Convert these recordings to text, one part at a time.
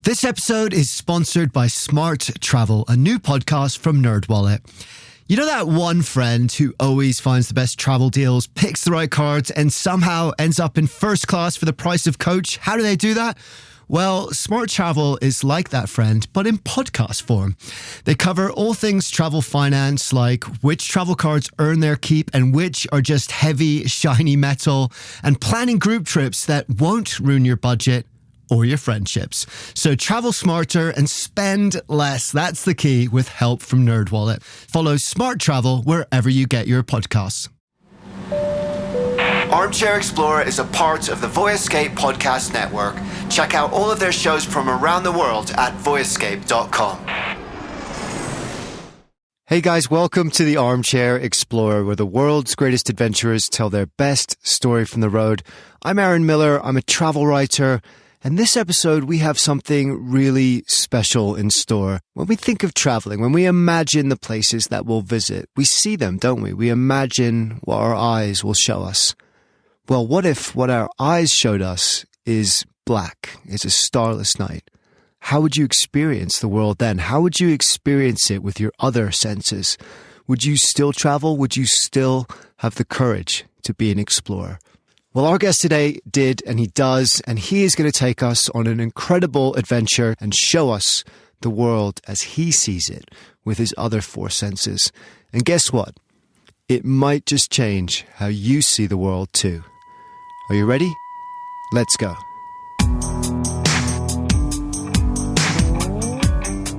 This episode is sponsored by Smart Travel, a new podcast from NerdWallet. You know that one friend who always finds the best travel deals, picks the right cards, and somehow ends up in first class for the price of coach? How do they do that? Well, Smart Travel is like that friend, but in podcast form. They cover all things travel finance, like which travel cards earn their keep and which are just heavy, shiny metal, and planning group trips that won't ruin your budget or your friendships. So travel smarter and spend less. That's the key with help from NerdWallet. Follow Smart Travel wherever you get your podcasts. Armchair Explorer is a part of the Voyescape podcast network. Check out all of their shows from around the world at voyescape.com. Hey guys, welcome to the Armchair Explorer, where the world's greatest adventurers tell their best story from the road. I'm Aaron Miller. I'm a travel writer. And this episode, we have something really special in store. When we think of traveling, when we imagine the places that we'll visit, we see them, don't we? We imagine what our eyes will show us. Well, what if what our eyes showed us is black, is a starless night? How would you experience the world then? How would you experience it with your other senses? Would you still travel? Would you still have the courage to be an explorer? Well, our guest today did, and he does, and he is going to take us on an incredible adventure and show us the world as he sees it with his other four senses. And guess what? It might just change how you see the world too. Are you ready? Let's go.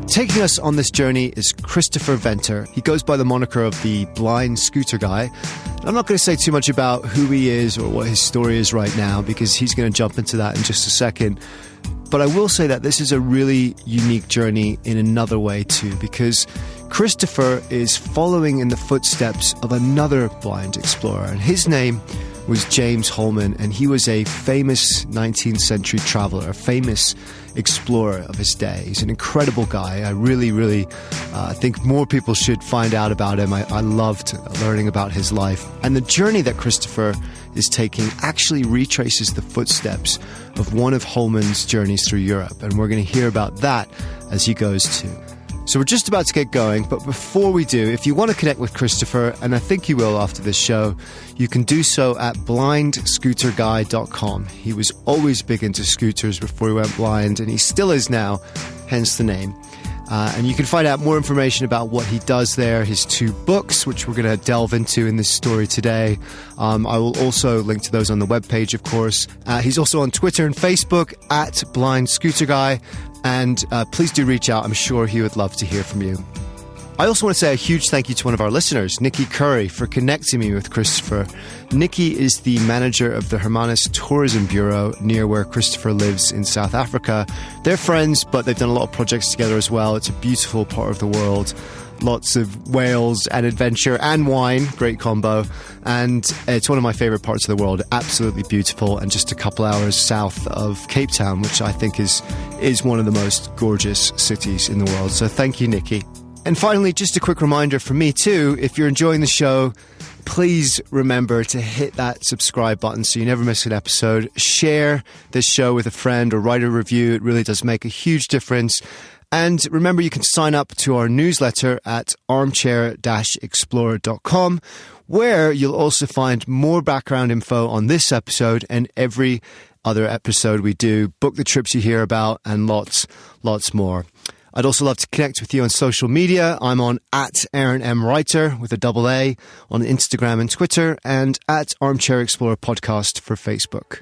Taking us on this journey is Christopher Venter. He goes by the moniker of the Blind Scooter Guy. I'm not going to say too much about who he is or what his story is right now, because he's going to jump into that in just a second. But I will say that this is a really unique journey in another way too, because Christopher is following in the footsteps of another blind explorer, and his name was James Holman, and he was a famous 19th century traveler, a famous explorer of his day. He's an incredible guy. I really think more people should find out about him. I loved learning about his life. And the journey that Christopher is taking actually retraces the footsteps of one of Holman's journeys through Europe, and we're going to hear about that as he goes too. So we're just about to get going, but before we do, if you want to connect with Christopher, and I think you will after this show, you can do so at blindscooterguy.com. He was always big into scooters before he went blind, and he still is now, hence the name. And you can find out more information about what he does there, his two books, which we're going to delve into in this story today. I will also link to those on the webpage, of course. He's also on Twitter and Facebook at Blind Scooter Guy. And please do reach out. I'm sure he would love to hear from you. I also want to say a huge thank you to one of our listeners, Nikki Curry, for connecting me with Christopher. Nikki is the manager of the Hermanus Tourism Bureau near where Christopher lives in South Africa. They're friends, but they've done a lot of projects together as well. It's a beautiful part of the world. Lots of whales and adventure and wine, great combo. And it's one of my favorite parts of the world, absolutely beautiful, and just a couple hours south of Cape Town, which I think is one of the most gorgeous cities in the world. So thank you, Nikki. And finally, just a quick reminder from me too, if you're enjoying the show, please remember to hit that subscribe button so you never miss an episode. Share this show with a friend or write a review. It really does make a huge difference. And remember, you can sign up to our newsletter at armchair-explorer.com, where you'll also find more background info on this episode and every other episode we do, book the trips you hear about, and lots more. I'd also love to connect with you on social media. I'm on at Aaron M. Writer with a double A on Instagram and Twitter, and at Armchair Explorer Podcast for Facebook.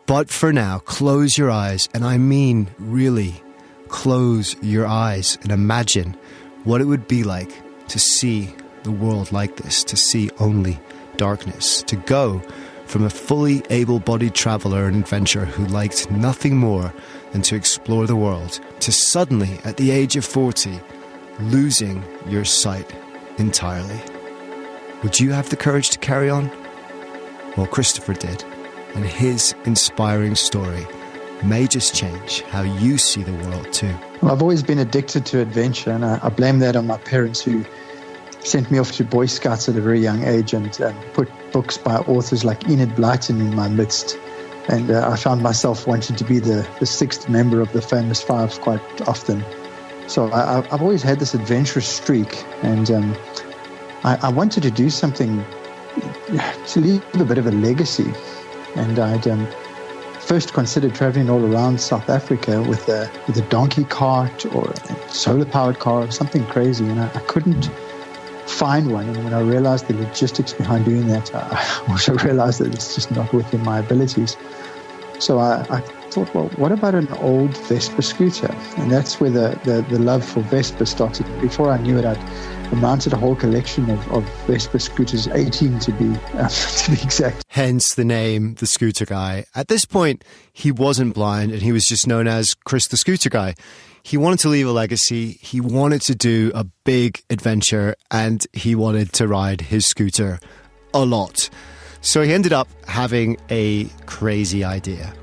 But for now, close your eyes, and I mean really close your eyes and imagine what it would be like to see the world like this, to see only darkness, to go from a fully able-bodied traveler and adventurer who liked nothing more than to explore the world, to suddenly, at the age of 40, losing your sight entirely. Would you have the courage to carry on? Well, Christopher did, and his inspiring story may just change how you see the world too. Well, I've always been addicted to adventure, and I blame that on my parents, who sent me off to Boy Scouts at a very young age and put books by authors like Enid Blyton in my midst. And I found myself wanting to be the sixth member of the famous five quite often. So I've always had this adventurous streak, and I wanted to do something to leave a bit of a legacy. And I'd first considered traveling all around South Africa with a donkey cart or a solar-powered car or something crazy, and I couldn't find one. And when I realized the logistics behind doing that, I also realized that it's just not within my abilities. So I thought, well, what about an old Vespa scooter? And that's where the love for Vespa started. Before I knew it, I'd mounted a whole collection of Vespa scooters, 18 to be exact. Hence the name, the Scooter Guy. At this point, he wasn't blind and he was just known as Chris the Scooter Guy. He wanted to leave a legacy, he wanted to do a big adventure, and he wanted to ride his scooter a lot. So he ended up having a crazy idea.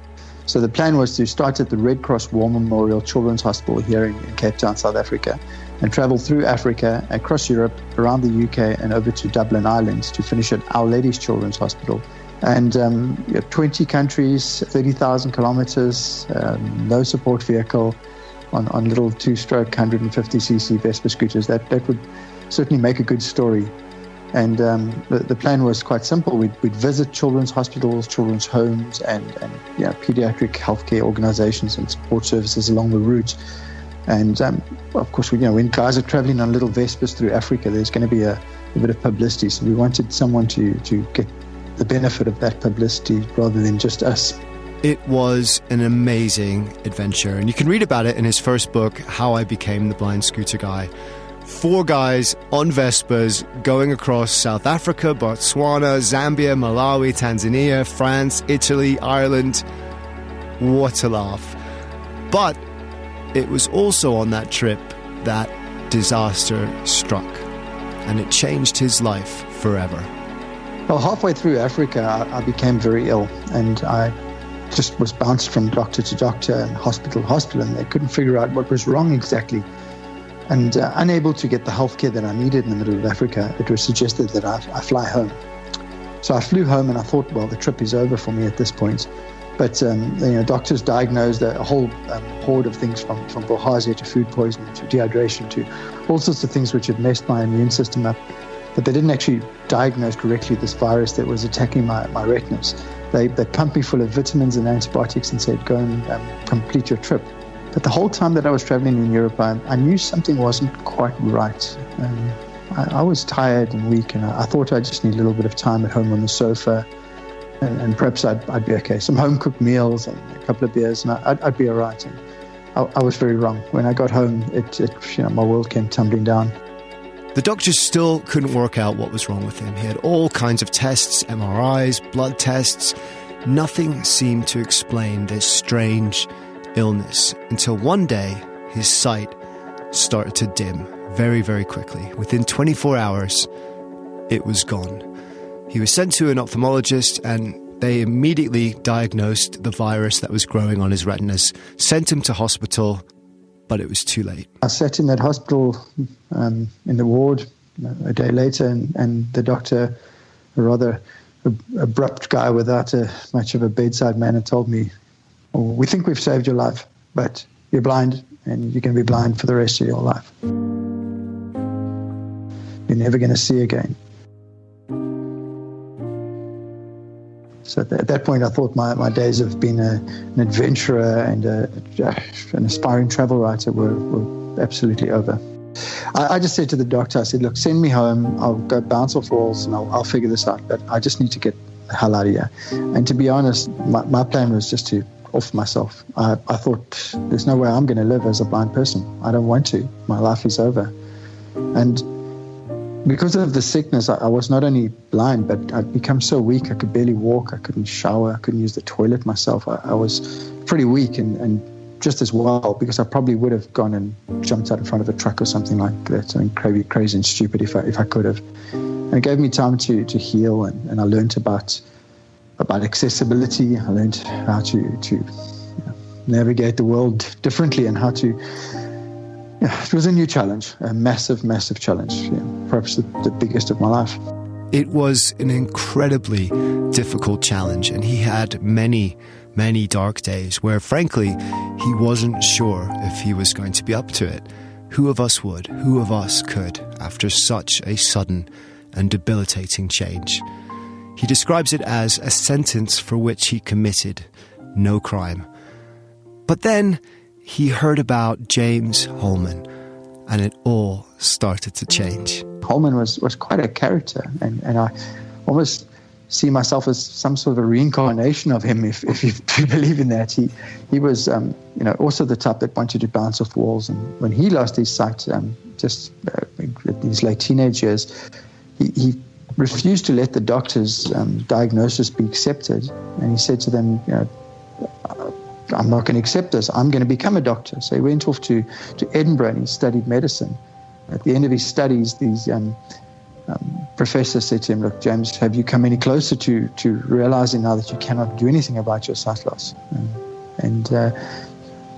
So the plan was to start at the Red Cross War Memorial Children's Hospital here in Cape Town, South Africa, and travel through Africa, across Europe, around the UK, and over to Dublin, Ireland, to finish at Our Lady's Children's Hospital. And 20 countries, 30,000 kilometers, no support vehicle, on little two-stroke 150cc Vespa scooters. That would certainly make a good story. And the plan was quite simple. We'd visit children's hospitals, children's homes, and pediatric healthcare organizations and support services along the route. And of course, when guys are traveling on little Vespas through Africa, there's going to be a bit of publicity. So we wanted someone to get the benefit of that publicity rather than just us. It was an amazing adventure, and you can read about it in his first book, How I Became the Blind Scooter Guy. 4 guys on Vespas going across South Africa, Botswana, Zambia, Malawi, Tanzania, France, Italy, Ireland. What a laugh. But it was also on that trip that disaster struck, and it changed his life forever. Well, halfway through Africa, I became very ill, and I just was bounced from doctor to doctor and hospital to hospital, and they couldn't figure out what was wrong exactly. And unable to get the healthcare that I needed in the middle of Africa, it was suggested that I fly home. So I flew home, and I thought, well, the trip is over for me at this point. But doctors diagnosed a whole horde of things from bilharzia to food poisoning to dehydration to all sorts of things which had messed my immune system up. But they didn't actually diagnose correctly this virus that was attacking my retinas. They pumped me full of vitamins and antibiotics and said, go and complete your trip. But the whole time that I was traveling in Europe, I knew something wasn't quite right. I was tired and weak, and I thought I just need a little bit of time at home on the sofa, and perhaps I'd be okay. Some home-cooked meals and a couple of beers, and I'd be all right. And I was very wrong. When I got home, my world came tumbling down. The doctors still couldn't work out what was wrong with him. He had all kinds of tests, MRIs, blood tests. Nothing seemed to explain this strange illness until one day his sight started to dim very, very quickly. Within 24 hours, it was gone. He was sent to an ophthalmologist, and they immediately diagnosed the virus that was growing on his retinas, sent him to hospital, but it was too late. I sat in that hospital in the ward a day later, and the doctor, a rather abrupt guy without much of a bedside manner, told me, we think we've saved your life, but you're blind, and you're going to be blind for the rest of your life. You're never going to see again. So at that point, I thought my days of being an adventurer and an aspiring travel writer were absolutely over. I just said to the doctor, I said, look, send me home. I'll go bounce off walls and I'll figure this out. But I just need to get the hell out of here. And to be honest, my plan was just to off myself. I thought, there's no way I'm going to live as a blind person. I don't want to. My life is over. And because of the sickness, I was not only blind, but I'd become so weak I could barely walk, I couldn't shower, I couldn't use the toilet myself. I was pretty weak and just as well, because I probably would have gone and jumped out in front of a truck or something like that, something crazy and stupid if I could have. And it gave me time to heal, and I learned about accessibility. I learned how to navigate the world differently and how to... Yeah, it was a new challenge, a massive, massive challenge, perhaps the biggest of my life. It was an incredibly difficult challenge, and he had many dark days where, frankly, he wasn't sure if he was going to be up to it. Who of us would? Who of us could, after such a sudden and debilitating change? He describes it as a sentence for which he committed no crime. But then he heard about James Holman, and it all started to change. Holman was quite a character, and I almost see myself as some sort of a reincarnation of him, if you believe in that. He was also the type that wanted to bounce off walls, and when he lost his sight in his late teenage years, he refused to let the doctor's diagnosis be accepted, and he said to them, I'm not going to accept this. I'm going to become a doctor. So he went off to Edinburgh and he studied medicine. At the end of his studies, these professors said to him, look, James, have you come any closer to realizing now that you cannot do anything about your sight loss? And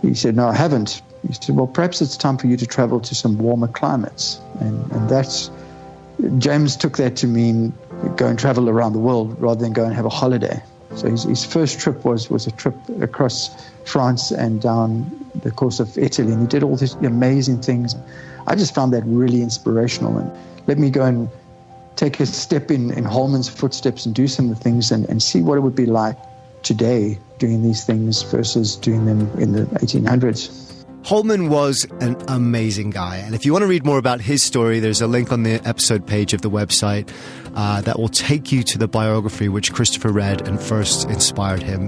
he said, no, I haven't. He said, well, perhaps it's time for you to travel to some warmer climates. And that's, James took that to mean go and travel around the world rather than go and have a holiday. So his first trip was a trip across France and down the coast of Italy, and he did all these amazing things. I just found that really inspirational, and let me go and take a step in Holman's footsteps and do some of the things and see what it would be like today doing these things versus doing them in the 1800s. Holman was an amazing guy, and if you want to read more about his story, there's a link on the episode page of the website that will take you to the biography which Christopher read and first inspired him.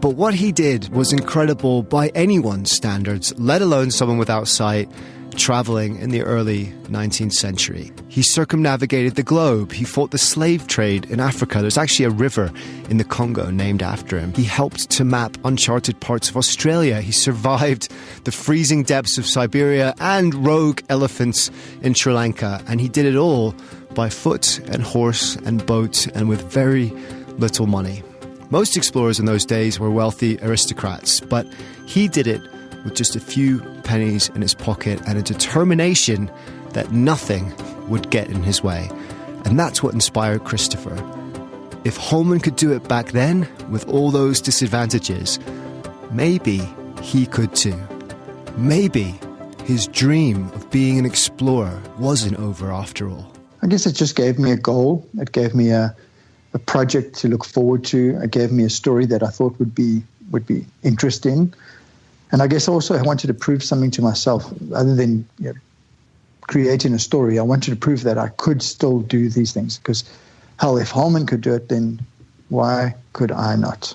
But what he did was incredible by anyone's standards, let alone someone without sight, traveling in the early 19th century. He circumnavigated the globe. He fought the slave trade in Africa. There's actually a river in the Congo named after him. He helped to map uncharted parts of Australia. He survived the freezing depths of Siberia and rogue elephants in Sri Lanka. And he did it all by foot and horse and boat and with very little money. Most explorers in those days were wealthy aristocrats, but he did it with just a few pennies in his pocket and a determination that nothing would get in his way. And that's what inspired Christopher. If Holman could do it back then, with all those disadvantages, maybe he could too. Maybe his dream of being an explorer wasn't over after all. I guess it just gave me a goal. It gave me a project to look forward to. It gave me a story that I thought would be interesting. And I guess also I wanted to prove something to myself. Other than creating a story, I wanted to prove that I could still do these things. Because, hell, if Holman could do it, then why could I not?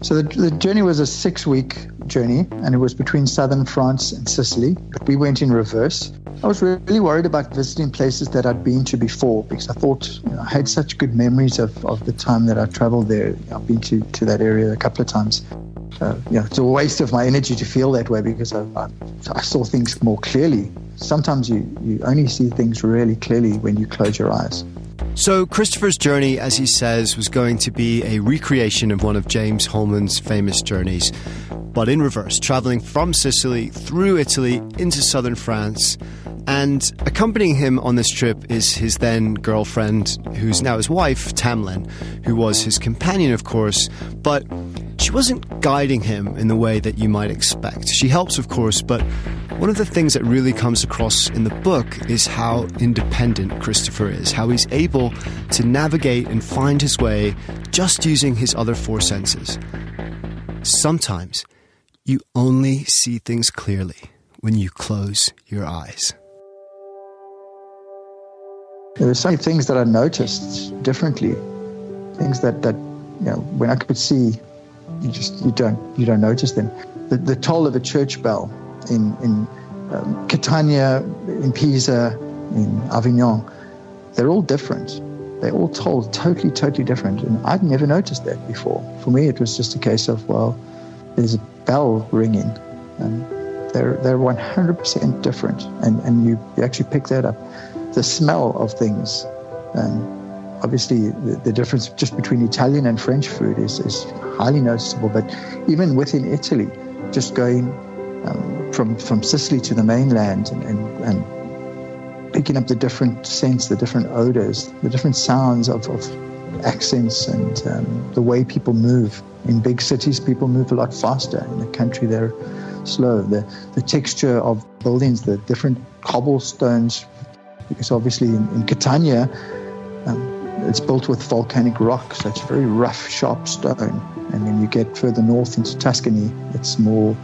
So the journey was a 6-week journey, and it was between southern France and Sicily. But we went in reverse. I was really worried about visiting places that I'd been to before, because I thought I had such good memories of the time that I traveled there. I've been to that area a couple of times. It's a waste of my energy to feel that way, because I saw things more clearly. Sometimes you only see things really clearly when you close your eyes. So Christopher's journey, as he says, was going to be a recreation of one of James Holman's famous journeys, but in reverse, travelling from Sicily through Italy into southern France. And accompanying him on this trip is his then girlfriend, who's now his wife, Tamlin, who was his companion, of course, but she wasn't guiding him in the way that you might expect. She helps, of course, but one of the things that really comes across in the book is how independent Christopher is, how he's able to navigate and find his way just using his other 4 senses. Sometimes you only see things clearly when you close your eyes. There were so many things that I noticed differently, things that when I could see, you don't notice them. The toll of a church bell in Catania, in Pisa, in Avignon, they're all different. They all toll totally different, and I'd never noticed that before. For me, it was just a case of, well, there's a bell ringing, and they're 100% different, and you actually pick that up. The smell of things, obviously the difference just between Italian and French food is highly noticeable, but even within Italy, just going from Sicily to the mainland and picking up the different scents, the different odors, the different sounds of accents, and the way people move. In big cities, people move a lot faster. In the country, they're slow. The texture of buildings, the different cobblestones, because obviously in Catania, it's built with volcanic rock, so it's very rough, sharp stone. And when you get further north into Tuscany, it's more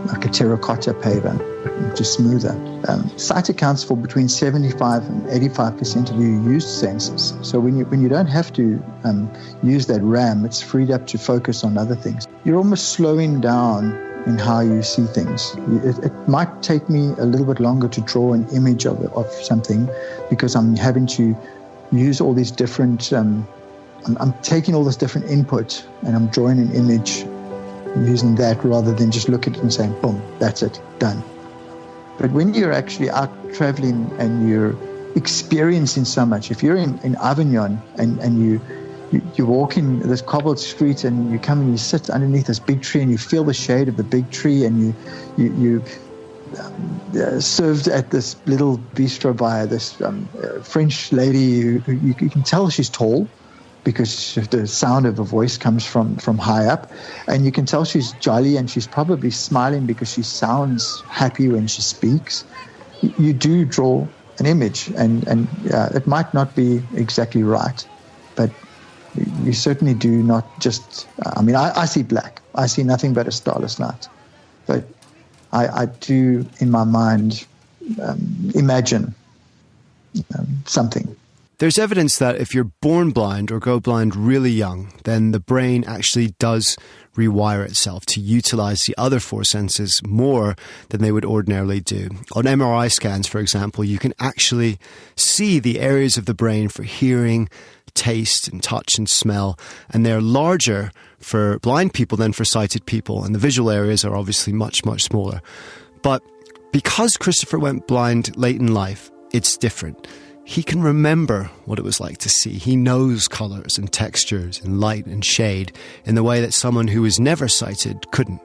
like a terracotta paver, which is smoother. Sight accounts for between 75 and 85% of your used senses. So when you don't have to use that RAM, it's freed up to focus on other things. You're almost slowing down in how you see things. It might take me a little bit longer to draw an image of something, because I'm having to use all these different, I'm taking all this different input and I'm drawing an image using that, rather than just look at it and saying, boom, that's it, done. But when you're actually out traveling and you're experiencing so much, if you're in Avignon and you walk in this cobbled street and you come and you sit underneath this big tree and you feel the shade of the big tree, and you served at this little bistro by this French lady who you can tell she's tall, because the sound of her voice comes from high up, and you can tell she's jolly and she's probably smiling because she sounds happy when she speaks. You do draw an image, and it might not be exactly right, but you certainly do not just, I see black. I see nothing but a starless night. But I do, in my mind, imagine something. There's evidence that if you're born blind or go blind really young, then the brain actually does rewire itself to utilize the other four senses more than they would ordinarily do. On MRI scans, for example, you can actually see the areas of the brain for hearing, taste and touch and smell, and they're larger for blind people than for sighted people, and the visual areas are obviously much, much smaller. But because Christopher went blind late in life, it's different. He can remember what it was like to see. He knows colours and textures and light and shade in the way that someone who was never sighted couldn't.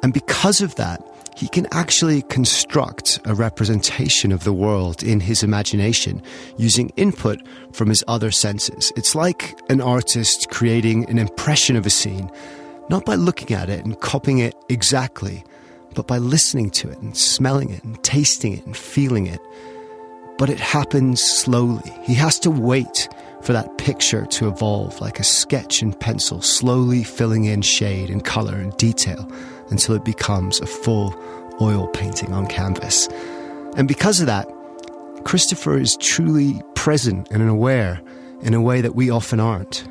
And because of that, he can actually construct a representation of the world in his imagination using input from his other senses. It's like an artist creating an impression of a scene, not by looking at it and copying it exactly, but by listening to it and smelling it and tasting it and feeling it. But it happens slowly. He has to wait for that picture to evolve like a sketch in pencil, slowly filling in shade and colour and detail until it becomes a full oil painting on canvas. And because of that, Christopher is truly present and aware in a way that we often aren't.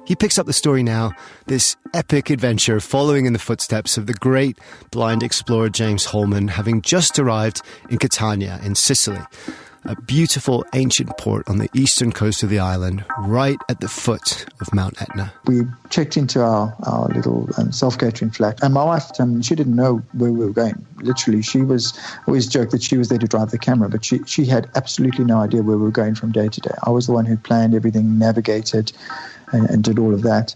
He picks up the story now, this epic adventure following in the footsteps of the great blind explorer James Holman, having just arrived in Catania in Sicily, a beautiful ancient port on the eastern coast of the island, right at the foot of Mount Etna. We checked into our little self-catering flat, and my wife, she didn't know where we were going. Literally, she was always joked that she was there to drive the camera, but she had absolutely no idea where we were going from day to day. I was the one who planned everything, navigated, and did all of that.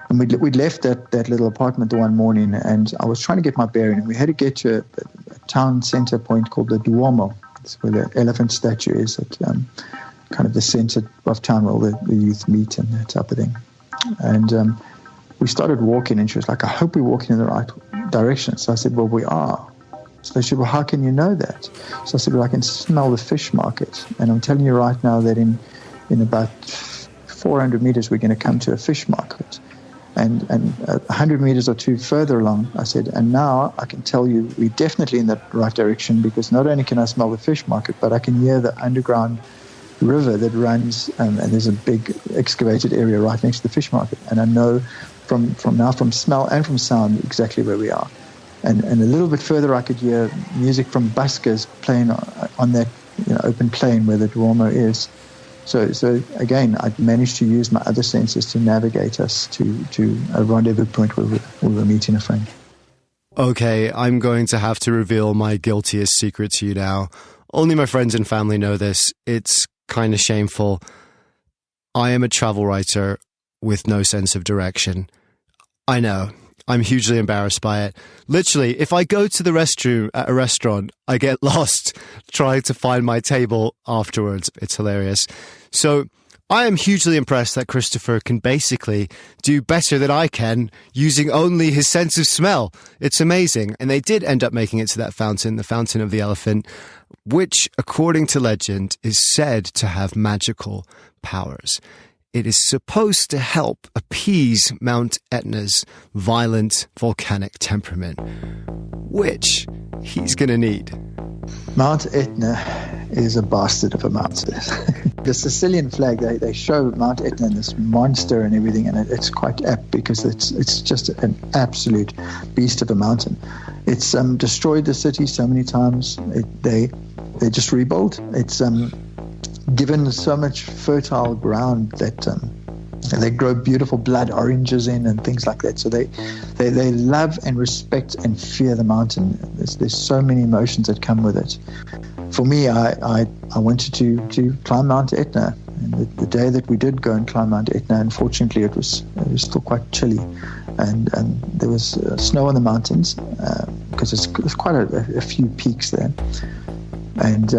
And we'd left that little apartment the one morning, and I was trying to get my bearing, and we had to get to a town centre point called the Duomo. It's where the elephant statue is at kind of the centre of town where all the youth meet and that type of thing. And we started walking, and she was like, I hope we're walking in the right direction. So I said, well, we are. So she said, well, how can you know that? So I said, well, I can smell the fish market. And I'm telling you right now that in about 400 meters, we're going to come to a fish market. And 100 meters or two further along, I said, and now I can tell you we're definitely in the right direction, because not only can I smell the fish market, but I can hear the underground river that runs, and there's a big excavated area right next to the fish market. And I know from smell and from sound exactly where we are. And a little bit further, I could hear music from buskers playing on that open plain where the Duomo is. So again, I managed to use my other senses to navigate us to a rendezvous point where we were meeting a friend. Okay, I'm going to have to reveal my guiltiest secret to you now. Only my friends and family know this. It's kind of shameful. I am a travel writer with no sense of direction. I know. I'm hugely embarrassed by it. Literally, if I go to the restroom at a restaurant, I get lost trying to find my table afterwards. It's hilarious. So I am hugely impressed that Christopher can basically do better than I can using only his sense of smell. It's amazing. And they did end up making it to that fountain, the Fountain of the Elephant, which, according to legend, is said to have magical powers. It is supposed to help appease Mount Etna's violent volcanic temperament, which he's going to need. Mount Etna is a bastard of a mountain. The Sicilian flag, they show Mount Etna and this monster and everything, and it's quite apt because it's just an absolute beast of a mountain. It's destroyed the city so many times. They just rebuilt. It's given so much fertile ground that they grow beautiful blood oranges in and things like that. So they love and respect and fear the mountain. There's so many emotions that come with it. For me, I wanted to climb Mount Etna. And the day that we did go and climb Mount Etna, unfortunately, it was still quite chilly, and there was snow on the mountains because there's quite a few peaks there, and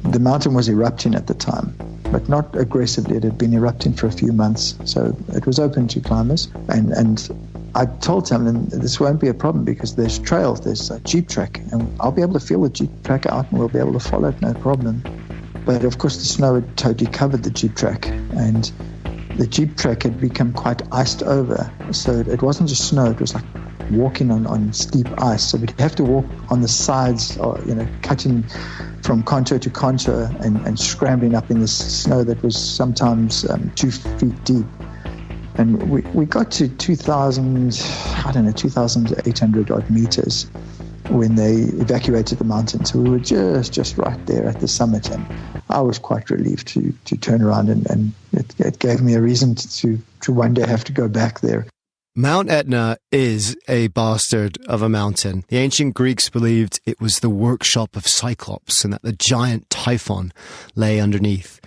the mountain was erupting at the time, but not aggressively. It had been erupting for a few months, so it was open to climbers. And I told him, and this won't be a problem because there's trails, there's a jeep track, and I'll be able to feel the jeep track out, and we'll be able to follow it, no problem. But of course, the snow had totally covered the jeep track, and the jeep track had become quite iced over. So it wasn't just snow; it was like walking on steep ice. So we'd have to walk on the sides, or cutting from contour to contour and scrambling up in this snow that was sometimes 2 feet deep. And we got to 2,800 odd meters when they evacuated the mountain. So we were just right there at the summit, and I was quite relieved to turn around, and it gave me a reason to one day have to go back there. Mount Etna is a bastard of a mountain. The ancient Greeks believed it was the workshop of Cyclops and that the giant Typhon lay underneath.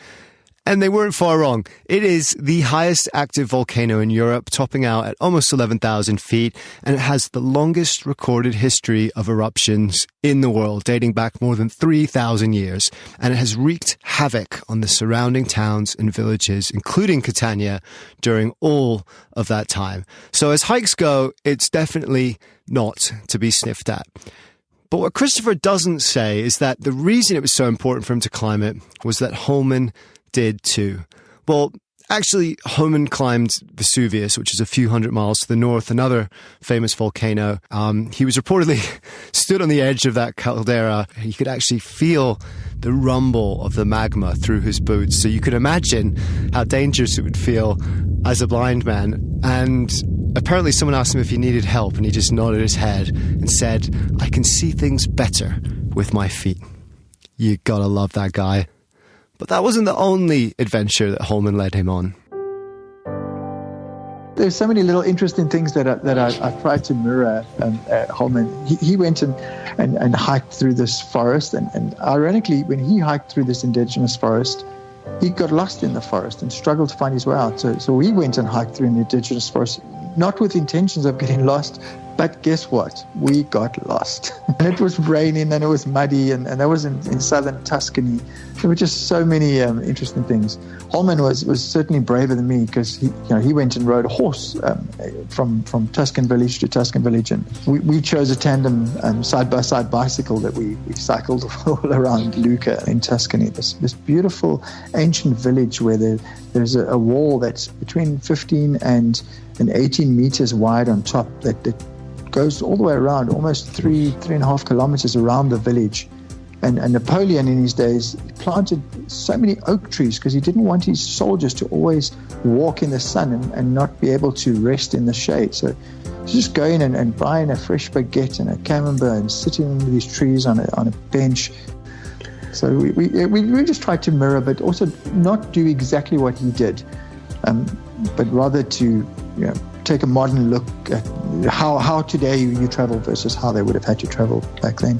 And they weren't far wrong. It is the highest active volcano in Europe, topping out at almost 11,000 feet, and it has the longest recorded history of eruptions in the world, dating back more than 3,000 years. And it has wreaked havoc on the surrounding towns and villages, including Catania, during all of that time. So as hikes go, it's definitely not to be sniffed at. But what Christopher doesn't say is that the reason it was so important for him to climb it was that Holman did too. Well, actually, Holman climbed Vesuvius, which is a few hundred miles to the north, another famous volcano. He was reportedly stood on the edge of that caldera. He could actually feel the rumble of the magma through his boots. So you could imagine how dangerous it would feel as a blind man. And apparently someone asked him if he needed help, and he just nodded his head and said, "I can see things better with my feet." You gotta love that guy. But that wasn't the only adventure that Holman led him on. There's so many little interesting things that I tried to mirror Holman. He went and hiked through this forest, and ironically, when he hiked through this indigenous forest, he got lost in the forest and struggled to find his way out. So we went and hiked through an indigenous forest, not with intentions of getting lost, but guess what? We got lost. And it was raining and it was muddy, and that was in southern Tuscany. There were just so many interesting things. Holman was certainly braver than me because he went and rode a horse from Tuscan village to Tuscan village, and we chose a tandem side-by-side bicycle that we cycled all around Lucca in Tuscany. This beautiful ancient village where there's a wall that's between 15 and 18 meters wide on top that goes all the way around, almost 3.5 kilometers around the village. And Napoleon in his days planted so many oak trees because he didn't want his soldiers to always walk in the sun and not be able to rest in the shade. So just going and buying a fresh baguette and a camembert and sitting under these trees on a bench. So we just tried to mirror, but also not do exactly what he did, but rather to take a modern look at how today you travel versus how they would have had to travel back then.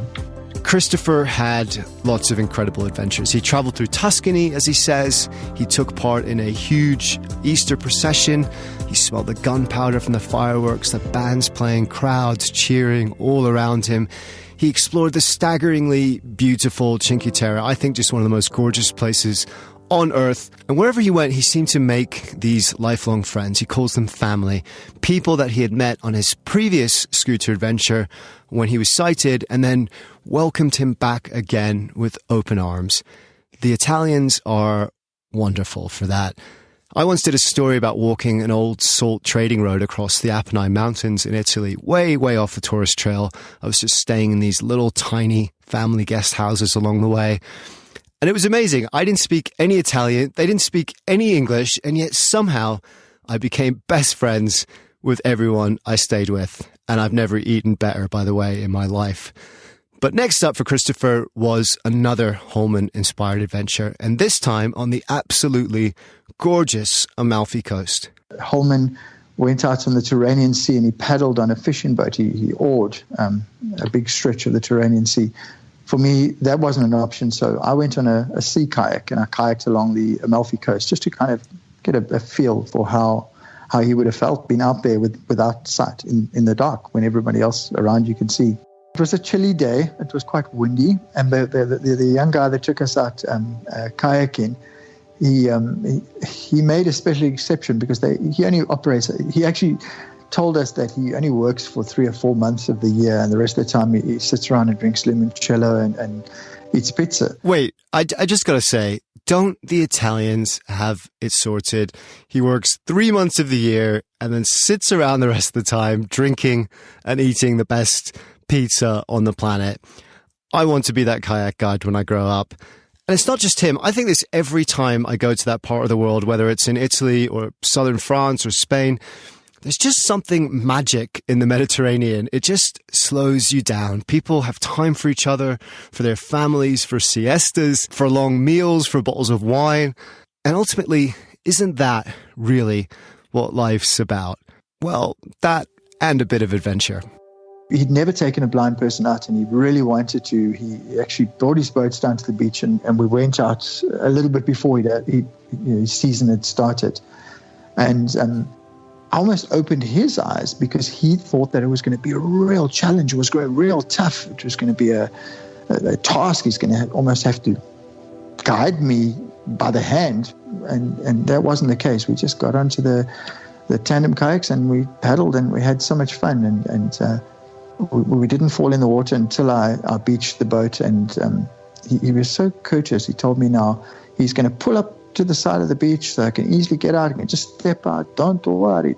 Christopher had lots of incredible adventures. He traveled through Tuscany, as he says. He took part in a huge Easter procession. He smelled the gunpowder from the fireworks, the bands playing, crowds cheering all around him. He explored the staggeringly beautiful Cinque Terre, I think just one of the most gorgeous places on Earth. And wherever he went, he seemed to make these lifelong friends. He calls them family. People that he had met on his previous scooter adventure when he was sighted, and then welcomed him back again with open arms. The Italians are wonderful for that. I once did a story about walking an old salt trading road across the Apennine Mountains in Italy, way, way off the tourist trail. I was just staying in these little tiny family guest houses along the way. And it was amazing. I didn't speak any Italian. They didn't speak any English. And yet somehow I became best friends with everyone I stayed with. And I've never eaten better, by the way, in my life. But next up for Christopher was another Holman-inspired adventure, and this time on the absolutely gorgeous Amalfi Coast. Holman went out on the Tyrrhenian Sea and he paddled on a fishing boat. He oared a big stretch of the Tyrrhenian Sea. For me, that wasn't an option, so I went on a sea kayak and I kayaked along the Amalfi Coast just to kind of get a feel for how he would have felt being out there without sight in the dark when everybody else around you could see. It was a chilly day. It was quite windy, and the young guy that took us out kayaking, he made a special exception because he only operates. He actually told us that he only works for 3 or 4 months of the year, and the rest of the time he sits around and drinks limoncello and eats pizza. Wait, I just got to say, don't the Italians have it sorted? He works 3 months of the year and then sits around the rest of the time drinking and eating the best pizza on the planet. I want to be that kayak guide when I grow up. And it's not just him. I think this every time I go to that part of the world, whether it's in Italy or southern France or Spain. There's just something magic in the Mediterranean. It just slows you down. People have time for each other, for their families, for siestas, for long meals, for bottles of wine. And ultimately, isn't that really what life's about? Well, that and a bit of adventure. He'd never taken a blind person out, and he really wanted to. He actually brought his boats down to the beach, and we went out a little bit before his season had started. And almost opened his eyes because he thought that it was going to be a real challenge. It was going to be real tough. It was going to be a task. He's going to almost have to guide me by the hand. And that wasn't the case. We just got onto the tandem kayaks and we paddled and we had so much fun. And we didn't fall in the water until I beached the boat. And he was so courteous. He told me now he's going to pull up to the side of the beach so I can easily get out. I can just step out. Don't worry.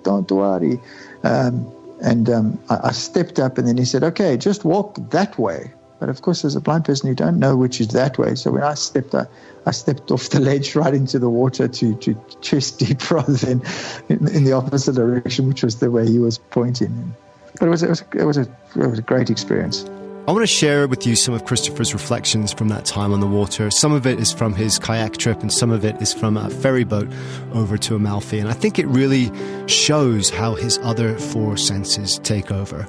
I stepped up and then he said, okay, just walk that way. But of course, as a blind person, you don't know which is that way. So when I stepped off the ledge right into the water to chest deep rather than in the opposite direction, which was the way he was pointing. But it was a great experience. I want to share with you some of Christopher's reflections from that time on the water. Some of it is from his kayak trip and some of it is from a ferry boat over to Amalfi. And I think it really shows how his other 4 senses take over.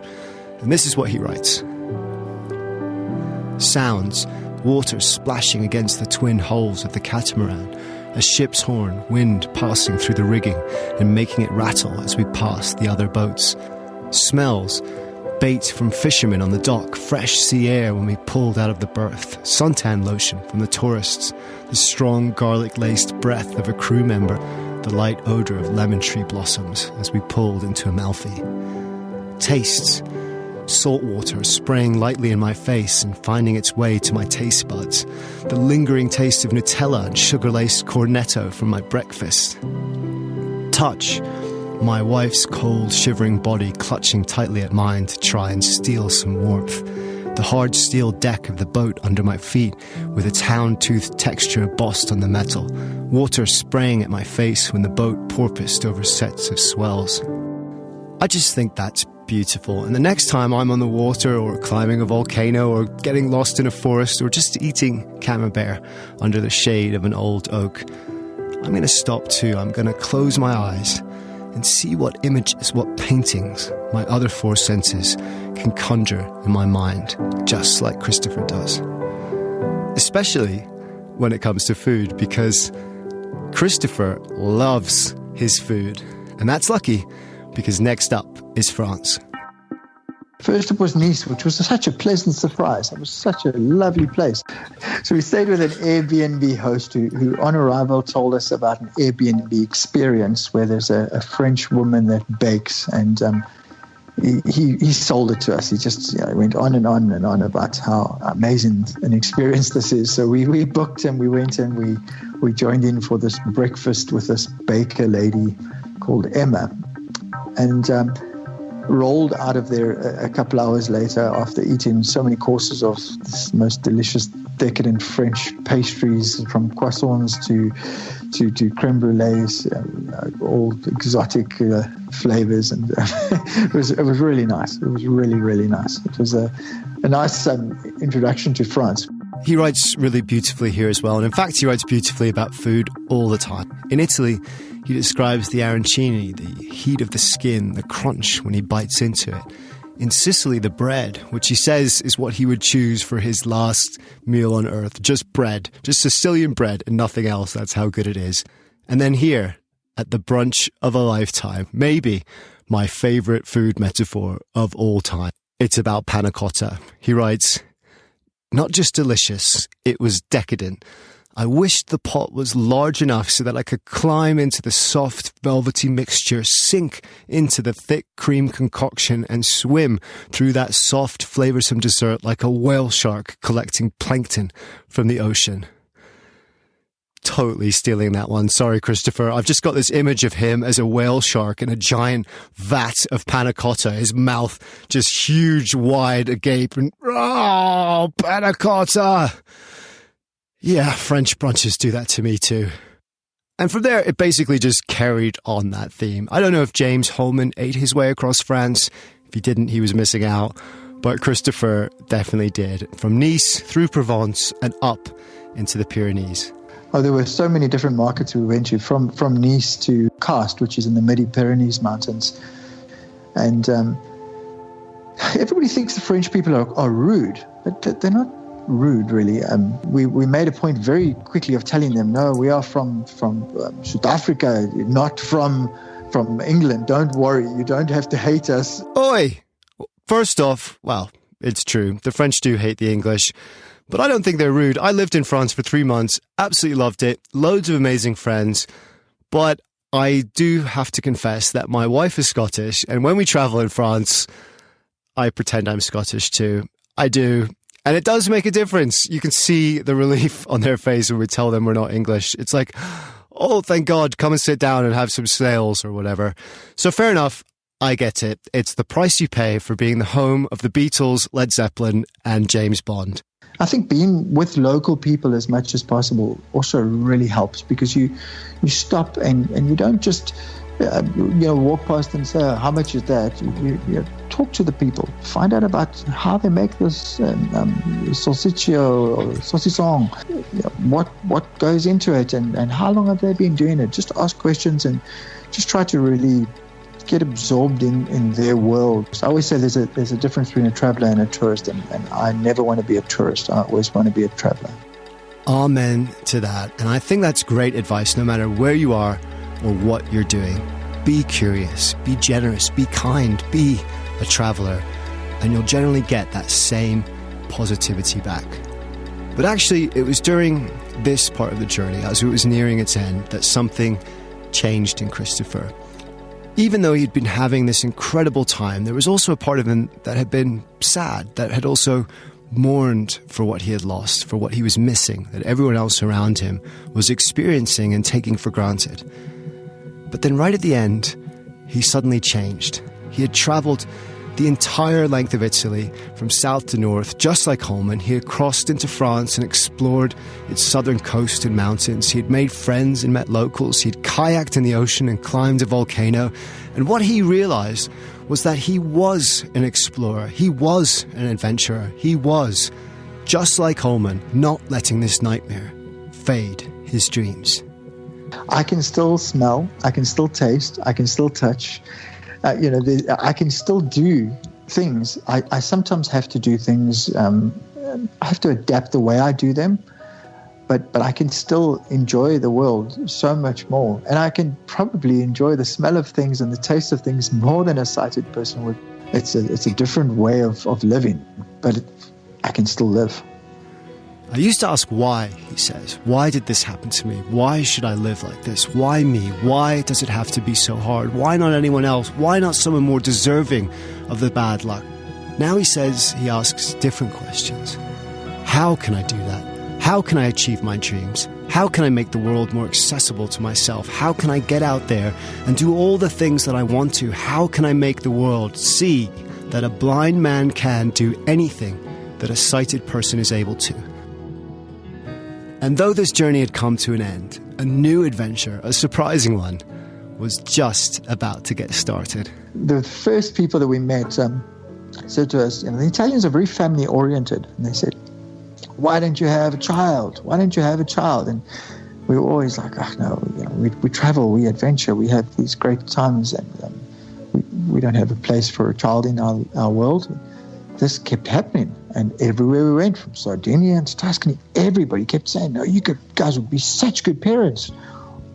And this is what he writes. Sounds, water splashing against the twin hulls of the catamaran, a ship's horn, wind passing through the rigging and making it rattle as we pass the other boats. Smells, bait from fishermen on the dock, fresh sea air when we pulled out of the berth, suntan lotion from the tourists, the strong garlic-laced breath of a crew member, the light odour of lemon tree blossoms as we pulled into Amalfi. Tastes, salt water spraying lightly in my face and finding its way to my taste buds, the lingering taste of Nutella and sugar-laced cornetto from my breakfast. Touch, my wife's cold, shivering body clutching tightly at mine to try and steal some warmth. The hard steel deck of the boat under my feet with its hound-toothed texture embossed on the metal. Water spraying at my face when the boat porpoised over sets of swells. I just think that's beautiful. And the next time I'm on the water or climbing a volcano or getting lost in a forest or just eating camembert under the shade of an old oak, I'm going to stop too. I'm going to close my eyes and see what images, what paintings my other 4 senses can conjure in my mind, just like Christopher does. Especially when it comes to food, because Christopher loves his food. And that's lucky, because next up is France. First it was Nice, which was such a pleasant surprise. It was such a lovely place. So we stayed with an Airbnb host who on arrival told us about an Airbnb experience where there's a French woman that bakes, and he sold it to us. He just went on and on about how amazing an experience this is. So we booked and we went and we joined in for this breakfast with this baker lady called Emma, and rolled out of there a couple hours later after eating so many courses of this most delicious, decadent French pastries, from croissants to creme brulees, all exotic flavors, and it was really nice. It was really, really nice. It was a nice introduction to France. He writes really beautifully here as well, and in fact he writes beautifully about food all the time. In Italy, he describes the arancini, the heat of the skin, the crunch when he bites into it. In Sicily, the bread, which he says is what he would choose for his last meal on earth. Just bread, just Sicilian bread and nothing else. That's how good it is. And then here, at the brunch of a lifetime, maybe my favourite food metaphor of all time. It's about panna cotta. He writes, "Not just delicious, it was decadent. I wished the pot was large enough so that I could climb into the soft, velvety mixture, sink into the thick cream concoction, and swim through that soft, flavoursome dessert like a whale shark collecting plankton from the ocean." Totally stealing that one. Sorry, Christopher. I've just got this image of him as a whale shark in a giant vat of panna cotta, his mouth just huge, wide agape, and panna cotta! Yeah, French brunches do that to me too. And from there, it basically just carried on that theme. I don't know if James Holman ate his way across France. If he didn't, he was missing out. But Christopher definitely did. From Nice, through Provence, and up into the Pyrenees. Oh, there were so many different markets we went to, from Nice to Cast, which is in the Midi-Pyrenees mountains. And everybody thinks the French people are rude, but they're not rude, really. We made a point very quickly of telling them, no, we are from South Africa, not from England. Don't worry, you don't have to hate us. Oi! First off, well, it's true. The French do hate the English, but I don't think they're rude. I lived in France for 3 months, absolutely loved it, loads of amazing friends, but I do have to confess that my wife is Scottish, and when we travel in France, I pretend I'm Scottish too. I do. And it does make a difference. You can see the relief on their face when we tell them we're not English. It's like, oh, thank God, come and sit down and have some snails or whatever. So fair enough, I get it. It's the price you pay for being the home of the Beatles, Led Zeppelin, and James Bond. I think being with local people as much as possible also really helps, because you stop and you don't just walk past and say, how much is that? You talk to the people, find out about how they make this salsiccio or saucisson, what goes into it, and how long have they been doing it. Just ask questions and just try to really get absorbed in their world. So I always say there's a difference between a traveller and a tourist, and I never want to be a tourist. I always want to be a traveller. Amen to that. And I think that's great advice, no matter where you are or what you're doing. Be curious, be generous, be kind, be a traveller, and you'll generally get that same positivity back. But actually, it was during this part of the journey, as it was nearing its end, that something changed in Christopher. Even though he'd been having this incredible time, there was also a part of him that had been sad, that had also mourned for what he had lost, for what he was missing, that everyone else around him was experiencing and taking for granted. But then right at the end, he suddenly changed. He had travelled the entire length of Italy, from south to north, just like Holman. He had crossed into France and explored its southern coast and mountains. He had made friends and met locals. He had kayaked in the ocean and climbed a volcano. And what he realised was that he was an explorer. He was an adventurer. He was, just like Holman, not letting this nightmare fade his dreams. I can still smell, I can still taste, I can still touch. I can still do things, I sometimes have to do things, I have to adapt the way I do them, but I can still enjoy the world so much more. And I can probably enjoy the smell of things and the taste of things more than a sighted person would. It's a different way of living, but I can still live. I used to ask why, he says. Why did this happen to me? Why should I live like this? Why me? Why does it have to be so hard? Why not anyone else? Why not someone more deserving of the bad luck? Now he says he asks different questions. How can I do that? How can I achieve my dreams? How can I make the world more accessible to myself? How can I get out there and do all the things that I want to? How can I make the world see that a blind man can do anything that a sighted person is able to? And though this journey had come to an end, a new adventure, a surprising one, was just about to get started. The first people that we met said to us, the Italians are very family-oriented. And they said, why don't you have a child? Why don't you have a child? And we were always like, oh, no, we travel, we adventure, we have these great times, and we don't have a place for a child in our world. This kept happening, and everywhere we went, from Sardinia to Tuscany, everybody kept saying, no, you guys would be such good parents.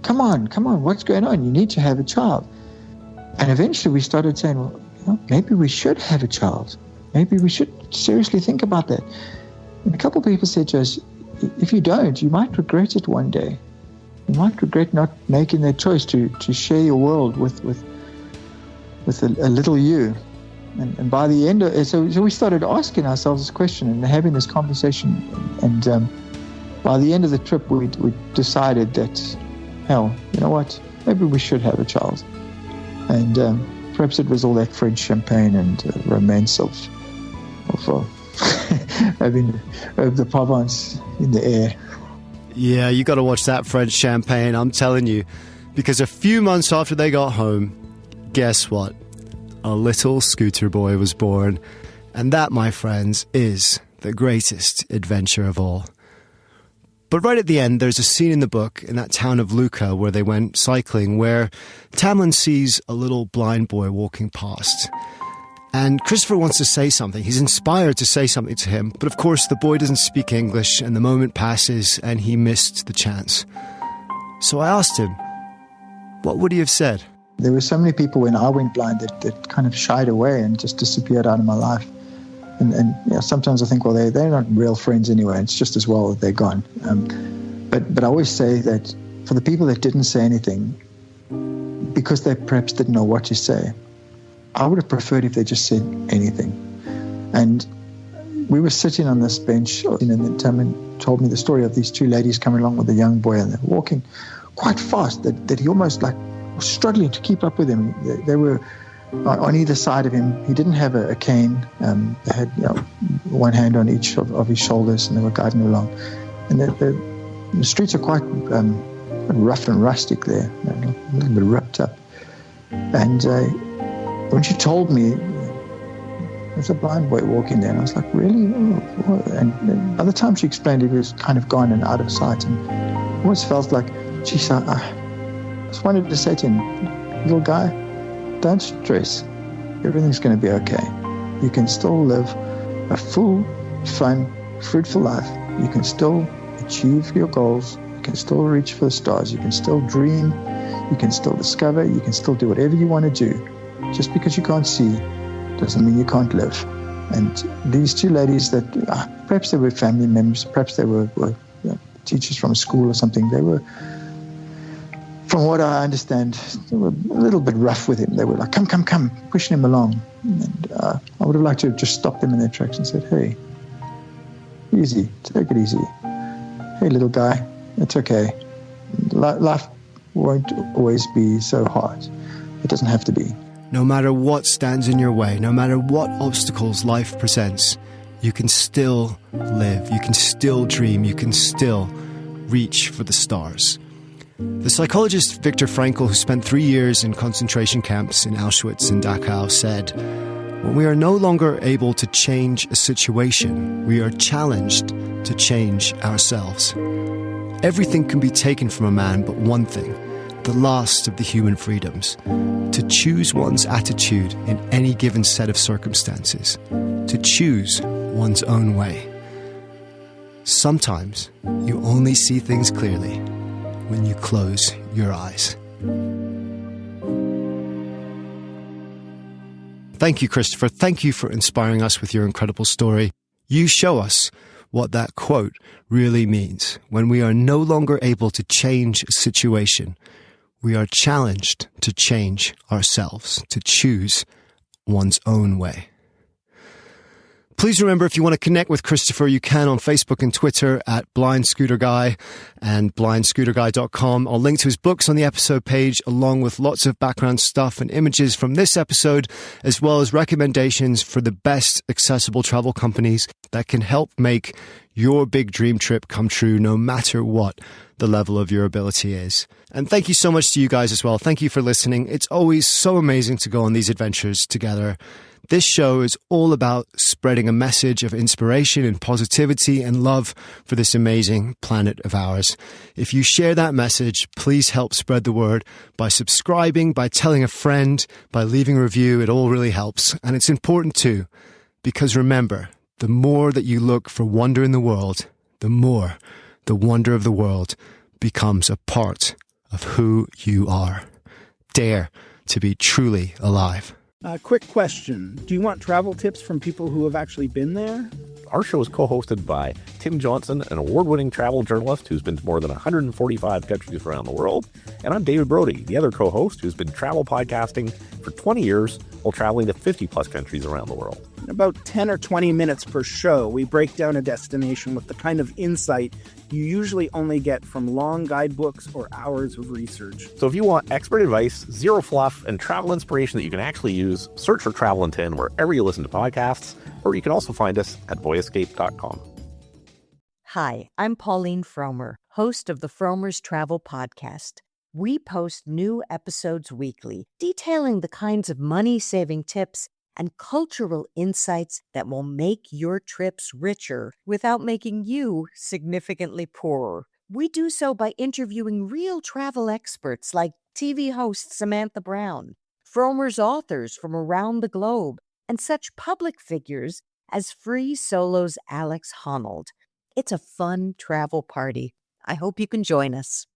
Come on, what's going on? You need to have a child. And eventually we started saying, well, maybe we should have a child. Maybe we should seriously think about that. And a couple of people said to us, if you don't, you might regret it one day. You might regret not making that choice to share your world with a little you. And by the end of it, so we started asking ourselves this question and having this conversation. And by the end of the trip, we decided that, hell, you know what? Maybe we should have a child. And perhaps it was all that French champagne and romance of having the Provence in the air. Yeah, you got to watch that French champagne, I'm telling you. Because a few months after they got home, guess what? A little scooter boy was born. And that, my friends, is the greatest adventure of all. But right at the end, there's a scene in the book in that town of Lucca where they went cycling, where Tamlin sees a little blind boy walking past. And Christopher wants to say something. He's inspired to say something to him. But of course, the boy doesn't speak English, and the moment passes, and he missed the chance. So I asked him, what would he have said? There were so many people when I went blind that kind of shied away and just disappeared out of my life. And sometimes I think, well, they're not real friends anyway. It's just as well that they're gone. But I always say that for the people that didn't say anything, because they perhaps didn't know what to say, I would have preferred if they just said anything. And we were sitting on this bench, and then Tamlin told me the story of these two ladies coming along with a young boy, and they're walking quite fast, that he almost was struggling to keep up with him. They were on either side of him. He didn't have a cane. They had one hand on each of his shoulders, and they were guiding along. And the streets are quite rough and rustic there, a little bit ripped up. And when she told me, there's a blind boy walking there, and I was like, really? Oh, and by the time she explained it, he was kind of gone and out of sight. And I always felt like, geez, I just wanted to say to him, little guy, don't stress. Everything's going to be okay. You can still live a full, fun, fruitful life. You can still achieve your goals. You can still reach for the stars. You can still dream. You can still discover. You can still do whatever you want to do. Just because you can't see doesn't mean you can't live. And these two ladies that perhaps they were family members, perhaps they were teachers from a school or something. They were, from what I understand, they were a little bit rough with him. They were like, come, pushing him along. And I would have liked to have just stopped them in their tracks and said, hey, easy, take it easy. Hey, little guy, it's okay. Life won't always be so hard. It doesn't have to be. No matter what stands in your way, no matter what obstacles life presents, you can still live, you can still dream, you can still reach for the stars. The psychologist Viktor Frankl, who spent 3 years in concentration camps in Auschwitz and Dachau, said, when we are no longer able to change a situation, we are challenged to change ourselves. Everything can be taken from a man but one thing, the last of the human freedoms, to choose one's attitude in any given set of circumstances, to choose one's own way. Sometimes you only see things clearly when you close your eyes. Thank you, Christopher. Thank you for inspiring us with your incredible story. You show us what that quote really means. When we are no longer able to change a situation, we are challenged to change ourselves, to choose one's own way. Please remember, if you want to connect with Christopher, you can on Facebook and Twitter at Blind Scooter Guy and blindscooterguy.com. I'll link to his books on the episode page, along with lots of background stuff and images from this episode, as well as recommendations for the best accessible travel companies that can help make your big dream trip come true, no matter what the level of your ability is. And thank you so much to you guys as well. Thank you for listening. It's always so amazing to go on these adventures together. This show is all about spreading a message of inspiration and positivity and love for this amazing planet of ours. If you share that message, please help spread the word by subscribing, by telling a friend, by leaving a review. It all really helps. And it's important too, because remember, the more that you look for wonder in the world, the more the wonder of the world becomes a part of who you are. Dare to be truly alive. Quick question. Do you want travel tips from people who have actually been there? Our show is co-hosted by Tim Johnson, an award-winning travel journalist who's been to more than 145 countries around the world. And I'm David Brody, the other co-host who's been travel podcasting for 20 years while traveling to 50-plus countries around the world. In about 10 or 20 minutes per show, we break down a destination with the kind of insight you usually only get from long guidebooks or hours of research. So if you want expert advice, zero fluff, and travel inspiration that you can actually use, search for Travel in 10 wherever you listen to podcasts, or you can also find us at boyescape.com. Hi, I'm Pauline Fromer, host of the Fromer's Travel Podcast. We post new episodes weekly, detailing the kinds of money-saving tips and cultural insights that will make your trips richer without making you significantly poorer. We do so by interviewing real travel experts like TV host Samantha Brown, Fromer's authors from around the globe, and such public figures as Free Solo's Alex Honnold. It's a fun travel party. I hope you can join us.